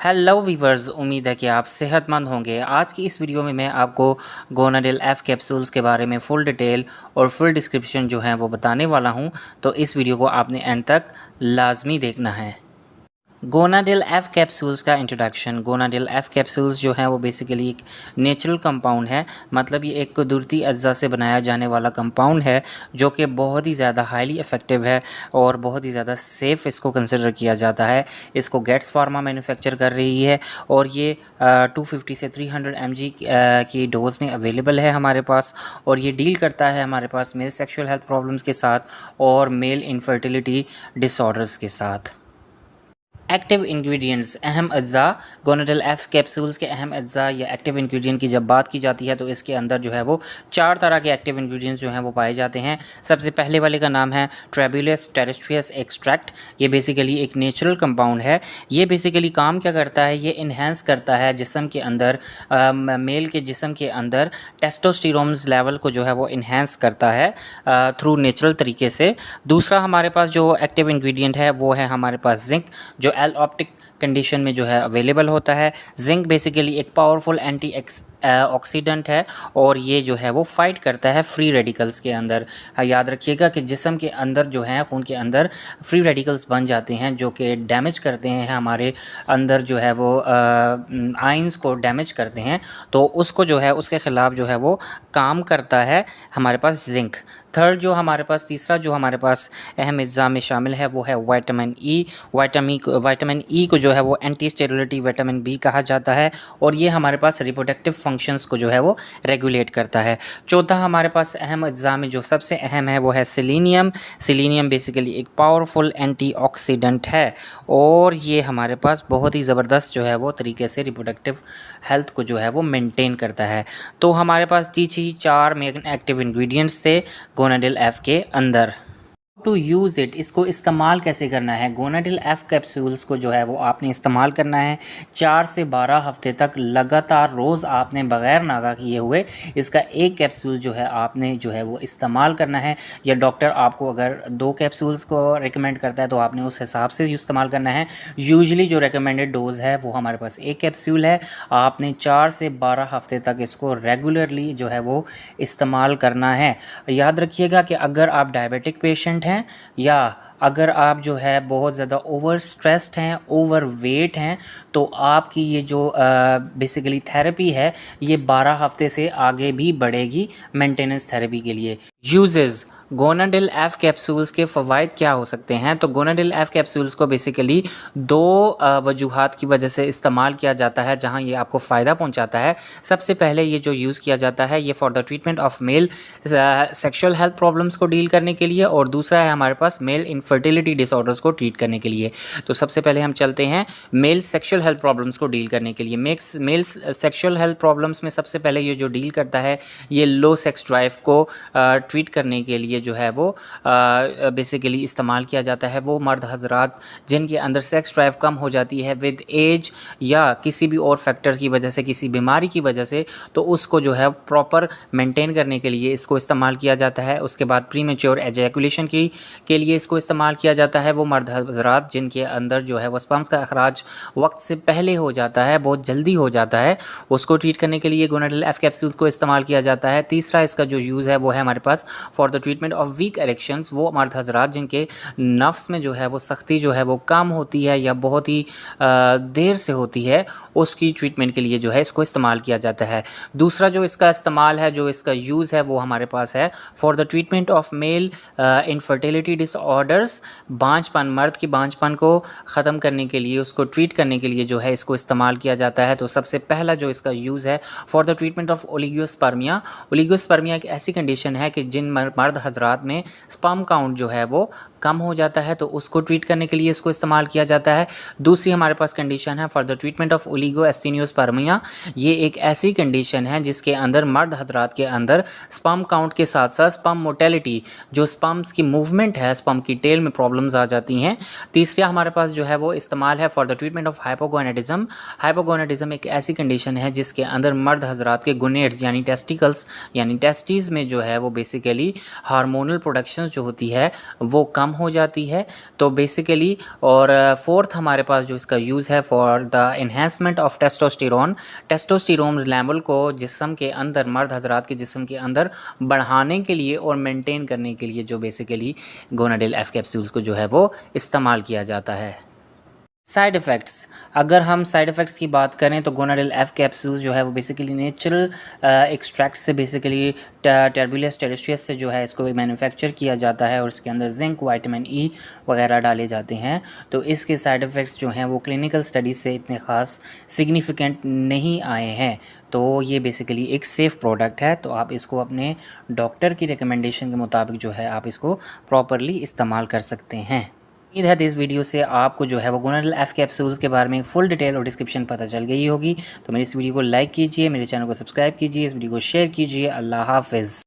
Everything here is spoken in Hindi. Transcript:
हेलो वीवर्स, उम्मीद है कि आप सेहतमंद होंगे। आज की इस वीडियो में मैं आपको गोनाडिल एफ कैप्सूल्स के बारे में फुल डिटेल और फुल डिस्क्रिप्शन जो है वो बताने वाला हूं, तो इस वीडियो को आपने एंड तक लाजमी देखना है। गोनाडिल एफ कैप्सूल्स का इंट्रोडक्शन। गोनाडिल एफ कैप्सूल्स जो है वो बेसिकली एक नेचुरल कंपाउंड है, मतलब ये एक कुदरती अज्जा से बनाया जाने वाला कंपाउंड है जो कि बहुत ही ज़्यादा हाईली इफ़ेक्टिव है और बहुत ही ज़्यादा सेफ़ इसको कंसिडर किया जाता है। इसको गेट्स फार्मा मैन्युफैक्चर कर रही है और ये 250 से 300 mg की डोज़ में अवेलेबल है हमारे पास, और ये डील करता है हमारे पास मेल सेक्सुअल हेल्थ प्रॉब्लम्स के साथ और मेल इनफर्टिलिटी डिसऑर्डर्स के साथ। एक्टिव इंग्रेडिएंट्स, अहम अज्जा। गोनाडिल एफ कैप्सूल्स के अहम अज्जा या एक्टिव इंग्रेडिएंट की जब बात की जाती है तो इसके अंदर जो है वो 4 तरह के एक्टिव इंग्रेडिएंट्स जो हैं वो पाए जाते हैं। सबसे पहले वाले का नाम है ट्रेबुलस टेरेस्ट्रियस एक्सट्रैक्ट। ये बेसिकली एक नेचुरल कंपाउंड है। ये बेसिकली काम क्या करता है, ये इन्हेंस करता है जिस्म के अंदर, मेल के जिस्म के अंदर टेस्टोस्टेरोन्स लेवल को जो है वो इन्हेंस करता है थ्रू नेचुरल तरीके से। दूसरा हमारे पास जो एक्टिव इंग्रेडिएंट है वो है हमारे पास जिंक, जो एल ऑप्टिक कंडीशन में जो है अवेलेबल होता है। जिंक बेसिकली एक पावरफुल एंटी ऑक्सीडेंट है और ये जो है वो फाइट करता है फ्री रेडिकल्स के अंदर। याद रखिएगा कि जिस्म के अंदर जो है, खून के अंदर फ्री रेडिकल्स बन जाते हैं जो कि डैमेज करते हैं हमारे अंदर जो है वो आयंस को डैमेज करते हैं, तो उसको जो है उसके ख़िलाफ़ जो है वो काम करता है हमारे पास जिंक। थर्ड जो हमारे पास, तीसरा जो हमारे पास अहम अज्जा में शामिल है वो है विटामिन ई। विटामिन ई को जो है वो एंटी स्टेरॉयडल विटामिन बी कहा जाता है और ये हमारे पास रिप्रोडक्टिव फंक्शंस को जो है वो रेगुलेट करता है। चौथा हमारे पास अहम अज्जा में जो सबसे अहम है वो है सेलेनियम। सेलेनियम बेसिकली एक पावरफुल एंटीऑक्सीडेंट है और ये हमारे पास बहुत ही ज़बरदस्त जो है वो तरीके से रिप्रोडक्टिव हेल्थ को जो है वो मेंटेन करता है। तो हमारे पास जी 4 मेन एक्टिव इंग्रेडिएंट्स थे गोनाडिल एफ के अंदर। टू यूज़ इट, इसको इस्तेमाल कैसे करना है। गोनाडिल एफ कैप्सूल्स को जो है वो आपने इस्तेमाल करना है 4 से 12 हफ्ते तक लगातार, रोज़ आपने बग़ैर नागा किए हुए इसका एक कैप्सूल जो है आपने जो है वो इस्तेमाल करना है। या डॉक्टर आपको अगर 2 कैप्सूल्स को रिकमेंड करता है तो आपने उस हिसाब से इस्तेमाल करना है। यूजुअली जो रिकमेंडेड डोज़ है वो हमारे पास एक कैप्सूल है। आपने 4 से 12 हफ्ते तक इसको रेगुलरली जो है वो इस्तेमाल करना है। याद रखिएगा कि अगर आप डायबिटिक पेशेंट हैं या अगर आप जो है बहुत ज़्यादा ओवर स्ट्रेस्ड हैं, ओवर वेट हैं, तो आपकी ये जो बेसिकली थेरेपी है ये 12 हफ्ते से आगे भी बढ़ेगी मेंटेनेंस थेरेपी के लिए। यूजेस, गोनाडिल एफ कैप्सूल्स के फ़वाइद क्या हो सकते हैं। तो गोनाडिल एफ कैप्सूल्स को बेसिकली 2 वजूहात की वजह से इस्तेमाल किया जाता है जहां ये आपको फ़ायदा पहुंचाता है। सबसे पहले ये जो यूज़ किया जाता है ये for the treatment of male sexual health problems को डील करने के लिए, और दूसरा है हमारे पास मेल इनफर्टिलिटी डिसऑर्डर्स को ट्रीट करने के लिए। तो सबसे पहले हम चलते हैं मेल सेक्सुअल हेल्थ प्रॉब्लम्स को डील करने के लिए। मेल सेक्सुअल हेल्थ प्रॉब्लम्स में सबसे पहले ये जो डील करता है ये लो सेक्स ड्राइव को ट्रीट करने के लिए जो है वो बेसिकली इस्तेमाल किया जाता है। वो मर्द हजरात जिनके अंदर सेक्स ड्राइव कम हो जाती है विद एज या किसी भी और फैक्टर की वजह से, किसी बीमारी की वजह से, तो उसको जो है प्रॉपर मेंटेन करने के लिए इसको इस्तेमाल किया जाता है। उसके बाद प्रीमेच्योर एजैकुलेशन के लिए इसको इस्तेमाल किया जाता है। वो मर्द हजरात जिनके अंदर जो है वो स्पर्म्स का अखराज वक्त से पहले हो जाता है, बहुत जल्दी हो जाता है, उसको ट्रीट करने के लिए गोनाडिल एफ कैप्सूल्स को इस्तेमाल किया जाता है। तीसरा इसका जो यूज़ है वो है हमारे पास for the treatment of weak erections. वो मर्द हजरात जिनके नफ्स में जो है वो सख्ती जो है वो कम होती है या बहुत ही देर से होती है, उसकी ट्रीटमेंट के लिए जो है इसको इस्तेमाल किया जाता है। दूसरा जो इसका इस्तेमाल है, जो इसका यूज़ है वो हमारे पास है for the treatment of male infertility disorders. बांझपन, मर्द की बांझपन को ख़त्म करने के लिए, उसको ट्रीट करने के लिए जो है इसको इस्तेमाल किया जाता है। तो सबसे पहला जो इसका यूज़ है for the treatment of oligospermia. Oligospermia एक ऐसी कंडीशन है कि जिन मर्द हजरात में स्पर्म काउंट जो है वो कम हो जाता है, तो उसको ट्रीट करने के लिए इसको इस्तेमाल किया जाता है। दूसरी हमारे पास कंडीशन है फॉर द ट्रीटमेंट ऑफ ओलिगोएस्टेनियोस्पर्मिया। ये एक ऐसी कंडीशन है जिसके अंदर मर्द हजरात के अंदर स्पर्म काउंट के साथ साथ स्पर्म मोटेलिटी, जो स्पर्म्स की मूवमेंट है, स्पर्म की टेल में प्रॉब्लम्स आ जाती हैं। तीसरा हमारे पास जो है वो इस्तेमाल है for the treatment of hypogonadism. Hypogonadism एक ऐसी कंडीशन है जिसके अंदर मर्द हजरात के गोनेड्स यानी टेस्टिकल्स यानी टेस्टीज़ में जो है वो बेसिकली हार्मोनल प्रोडक्शन जो होती है वो कम कम हो जाती है। तो बेसिकली और फोर्थ हमारे पास जो इसका यूज़ है for the enhancement of testosterone level को जिस्म के अंदर, मर्द हजरात के जिस्म के अंदर बढ़ाने के लिए और मेंटेन करने के लिए जो बेसिकली गोनाडेल एफ कैप्सूल्स को जो है वो इस्तेमाल किया जाता है। साइड इफ़ेक्ट्स, अगर हम साइड इफ़ेक्ट्स की बात करें तो गोनाडेल एफ कैप्सूल्स जो है वो बेसिकली नेचुरल एक्सट्रैक्ट से बेसिकली टर्बुलस टेरेस्ट्रियस से जो है इसको मैन्युफैक्चर किया जाता है और इसके अंदर जिंक, विटामिन ई वगैरह डाले जाते हैं। तो इसके साइड इफ़ेक्ट्स जो हैं वो क्लिनिकल स्टडीज़ से इतने ख़ास सिग्निफिकेंट नहीं आए हैं। तो ये बेसिकली एक सेफ़ प्रोडक्ट है, तो आप इसको अपने डॉक्टर की रिकमेंडेशन के मुताबिक जो है आप इसको प्रॉपरली इस्तेमाल कर सकते हैं। उम्मीद है इस वीडियो से आपको जो है वो गोनाडेल एफ कैप्सूल्स के बारे में फुल डिटेल और डिस्क्रिप्शन पता चल गई होगी। तो मेरी इस वीडियो को लाइक कीजिए, मेरे चैनल को सब्सक्राइब कीजिए, इस वीडियो को शेयर कीजिए। अल्लाह हाफ़िज़।